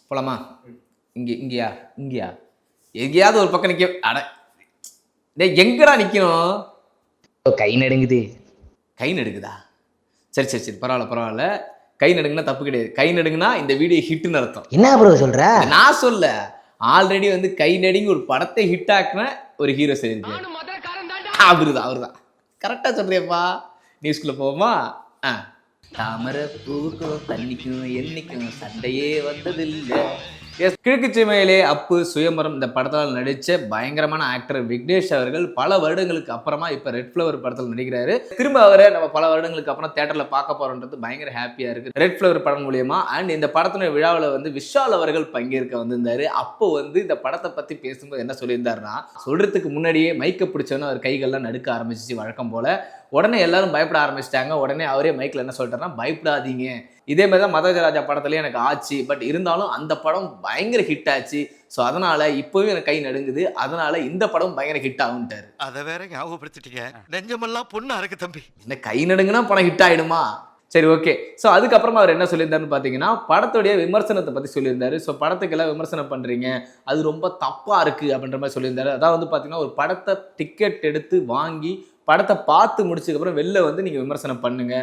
போலாமா? இங்கேயா இங்கேயா எங்கேயாவது ஒரு பக்கம் நிற்க. அட டேய், எங்கடா நிற்கணும்? கை நடுங்குது. கை நடுக்குதா? சரி சரி சரி, பரவாயில்ல. கை நடுங்குனா தப்பு கிடையாது. கை நடுங்குனா இந்த வீடியோ ஹிட்னு அர்த்தம். என்ன ப்ரோ சொல்ற? நான் சொல்ல, ஆல்ரெடி வந்து கை நடுங்கி ஒரு படத்தை ஹிட் ஆக்குன ஒரு ஹீரோ சொல்லியிருக்காரு. அவருதான். கரெக்டா சொல்றியப்பா. நியூஸ்குள்ள போவோமா? தாமரை பூவுக்கும் தண்ணிக்கும் என்னைக்கும் சண்டையே வந்ததில்லை. கிழக்கு சீமையிலே அப்பு, சுயம்பரம் இந்த படத்தால் நடித்த பயங்கரமான ஆக்டர் விக்னேஷ் அவர்கள் பல வருடங்களுக்கு அப்புறமா இப்போ ரெட் ஃப்ளவர் படத்தில் நடிக்கிறாரு. திரும்ப அவரை நம்ம பல வருடங்களுக்கு அப்புறம் தேட்டரில் பார்க்க போறோன்றது பயங்கர ஹாப்பியாக இருக்குது ரெட் ஃப்ளவர் படம் மூலியமா. அண்ட் இந்த படத்தினுடைய விழாவில் வந்து விஷால் அவர்கள் பங்கேற்க வந்திருந்தாரு. அப்போ வந்து இந்த படத்தை பற்றி பேசும்போது என்ன சொல்லியிருந்தாருன்னா, சொல்றதுக்கு முன்னாடியே மைக்கை பிடிச்சோன்னு அவர் கைகள்லாம் நடுக்க ஆரம்பிச்சிச்சு வழக்கம் போல. உடனே எல்லாரும் பயப்பட ஆரம்பிச்சிட்டாங்க. உடனே அவரே மைக்கில் என்ன சொல்லிட்டாருன்னா, பயப்படாதீங்க, இதே மாதிரி தான் மதராஜா படத்துலேயே எனக்கு ஆச்சு, பட் இருந்தாலும் அந்த படம் பயங்கர ஹிட் ஆச்சு, ஸோ அதனால இப்போவும் எனக்கு கை நடுங்குது, அதனால இந்த படம் பயங்கர ஹிட் ஆகுன்ட்டாரு. அதை வேற ஞாபகப்படுத்திட்டீங்க, நெஞ்சமெல்லாம் பொண்ணா இருக்கு தம்பி. இந்த கை நடுங்குனா படம் ஹிட் ஆகிடுமா? சரி, ஓகே. ஸோ அதுக்கப்புறமா அவர் என்ன சொல்லியிருந்தாருன்னு பார்த்தீங்கன்னா, படத்துடைய விமர்சனத்தை பற்றி சொல்லியிருந்தாரு. ஸோ படத்துக்கெல்லாம் விமர்சனம் பண்ணுறீங்க, அது ரொம்ப தப்பாக இருக்குது அப்படின்ற மாதிரி சொல்லியிருந்தாரு. அதாவது வந்து பார்த்தீங்கன்னா, ஒரு படத்தை டிக்கெட் எடுத்து வாங்கி படத்தை பார்த்து முடிச்சதுக்கப்புறம் வெளில வந்து நீங்கள் விமர்சனம் பண்ணுங்க,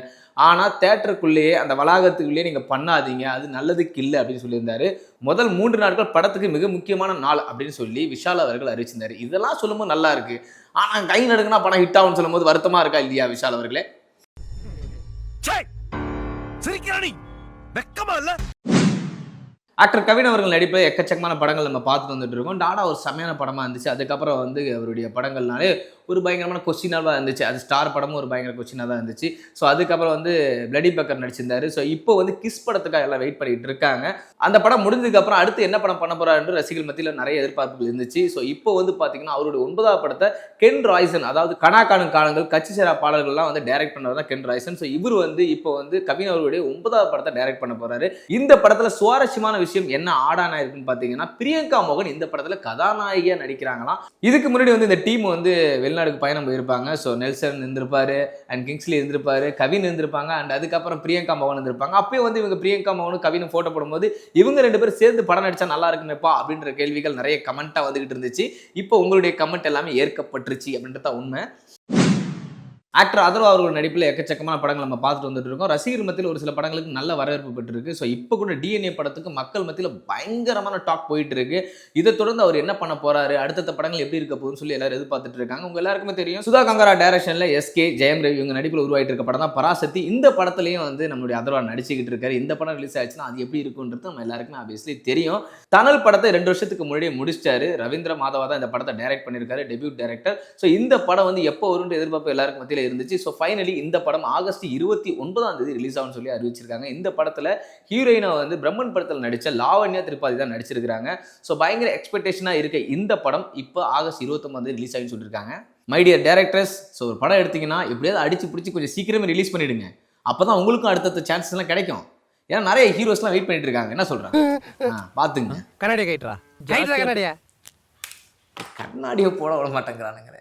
ஆனால் தேட்டருக்குள்ளேயே அந்த வளாகத்துக்குள்ளேயே நீங்கள் பண்ணாதீங்க, அது நல்லதுக்கு இல்லை அப்படின்னு சொல்லியிருந்தாரு. முதல் 3 நாட்கள் படத்துக்கு மிக முக்கியமான நாள் அப்படின்னு சொல்லி விஷால் அவர்கள் அறிவிச்சிருந்தாரு. இதெல்லாம் சொல்லும்போது நல்லா இருக்கு, ஆனால் கை நடுக்குனா படம் ஹிட் ஆகும்னு சொல்லும்போது வருத்தமாக இருக்கா இல்லையா விஷால் அவர்களே? ஆக்டர் கவின் அவர்கள் நடிப்பில் எக்கச்சக்கமான படங்கள் நம்ம பார்த்துட்டு வந்துட்டு இருக்கோம். டாடா ஒரு செமையான படமாக இருந்துச்சு. அதுக்கப்புறம் வந்து அவருடைய படங்கள்னாலே ஒரு பயங்கரமான கொஸ்டினாக இருந்துச்சு. அது ஸ்டார் படமும் ஒரு பயங்கர கொஸ்டினாக தான் இருந்துச்சு. ஸோ அதுக்கப்புறம் வந்து பிளடி பக்கர் நடிச்சிருந்தாரு. ஸோ இப்போ வந்து கிஸ் படத்துக்காக எல்லாம் வெயிட் பண்ணிட்டு இருக்காங்க. அந்த படம் முடிஞ்சதுக்கப்புறம் அடுத்து என்ன படம் பண்ண போறாரு என்று ரசிகர்கள் மத்தியில் நிறைய எதிர்பார்ப்புகள் இருந்துச்சு. ஸோ இப்போ வந்து பார்த்தீங்கன்னா அவருடைய 9வது படத்தை கென் ராய்சன், அதாவது கனாக்கானும் காலங்கள் கட்சி சேரா பாடல்கள்லாம் வந்து டைரக்ட் பண்ணவர் தான் கென் ராய்சன். ஸோ இவர் வந்து இப்போ வந்து கவின் அவருடைய 9வது படத்தை டைரக்ட் பண்ண போறாரு. இந்த படத்தில் சுவாரஸ்யமான விஷயம் என்ன ஆடானா இருக்குன்னு பார்த்தீங்கன்னா, பிரியங்கா மோகன் இந்த படத்தில் கதாநாயகியாக நடிக்கிறாங்களாம். இதுக்கு முன்னாடி வந்து இந்த டீம் வந்து வெளிநாடுக்கு பயணம் போயிருப்பாங்க. ஸோ நெல்சன் இருந்திருப்பாரு, அண்ட் கிங்ஸ்லி இருந்திருப்பாரு, கவின் இருந்திருப்பாங்க, அண்ட் அதுக்கப்புறம் பிரியங்கா மோகன் இருந்திருப்பாங்க. அப்பயே வந்து இவங்க பிரியங்கா மோகனும் கவினும் போட்டோ போடும்போது இவங்க 2 பேரும் சேர்ந்து படம் நடிச்சா நல்லா இருக்குமேப்பா அப்படின்ற கேள்விகள் நிறைய கமெண்டா வந்துகிட்டு இருந்துச்சு. இப்போ உங்களுடைய கமெண்ட் எல்லாமே ஏற்கப்பட்டுருச்சு அப்படின்றத உண்மை. ஆக்டர் அதர்வா அவர்கள் நடிப்பில் எக்கச்சக்கமான படங்கள் நம்ம பார்த்துட்டு வந்துட்டு இருக்கோம். ரசிகர் மத்தியில் ஒரு சில படங்களுக்கு நல்ல வரவேற்பு பெற்றிருக்கு. ஸோ இப்போ கூட டிஎன்ஏ படத்துக்கு மக்கள் மத்தியில் பயங்கரமான டாக் போயிட்டு இருக்கு. இதை தொடர்ந்து அவர் என்ன பண்ண போறாரு, அடுத்த படங்கள் எப்படி இருக்க போகுதுன்னு சொல்லி எல்லாரும் எதிர்பார்த்துட்டு இருக்காங்க. உங்க எல்லாருக்குமே தெரியும், சுதா கங்கரா டைரக்ஷன்ல எஸ்கே, ஜெயம் ரவி இவங்க நடிப்பில் உருவாயிட்டு இருக்க படம் தான் பராசக்தி. இந்த படத்துலையும் வந்து நம்மளுடைய அதர்வா நடிச்சுக்கிட்டு இருக்காரு. இந்த படம் ரிலீஸ் ஆச்சுன்னா அது எப்படி இருக்குன்றது நம்ம எல்லாருக்குமே ஆப்வியஸ்லி தெரியும். தனல் படத்தை 2 வருஷத்துக்கு முன்னாடியே முடிச்சிட்டாரு. ரவீந்திர மாதவா தான் இந்த படத்தை டைரக்ட் பண்ணியிருக்காரு, டெபியூட் டைரக்டர். ஸோ இந்த படம் வந்து எப்போ வரும்ன்ற எதிர்பார்ப்பு எல்லாருக்கும் மத்தியில் இருந்துச்சு. ஸோ ஃபைனலி இந்த படம் ஆகஸ்ட் 29 ரிலீஸ் ஆகும்னு சொல்லி அறிவிச்சிருக்காங்க. இந்த படத்தில் ஹீரோயினா வந்து பிரம்மன் படத்தில் நடித்த லாவண்யா திரிபாதி தான் நடிச்சிருக்காங்க. ஸோ பயங்கர எக்ஸ்பெக்டேஷனாக இருக்க இந்த படம் இப்போ ஆகஸ்ட் 29 ரிலீஸ் ஆகும்னு சொல்லியிருக்காங்க. மை டியர் டேரக்டர்ஸ், ஸோ ஒரு படம் எடுத்தீங்கன்னா எப்படியாவது அடிச்சு பிடிச்சி கொஞ்சம் சீக்கிரமே ரிலீஸ் பண்ணிடுங்க. அப்போ தான் உங்களுக்கும் அடுத்தடுத்த சான்சஸ் எல்லாம் கிடைக்கும். ஏன்னா நிறைய ஹீரோஸ்லாம் வெயிட் பண்ணிட்டு இருக்காங்க. என்ன சொல்றாங்க பார்த்துங்க. கண்ணாடியை கைட்ரா கண்ணாடியை கண்ணாடியை போட விட மாட்டேங்கிறானுங்க.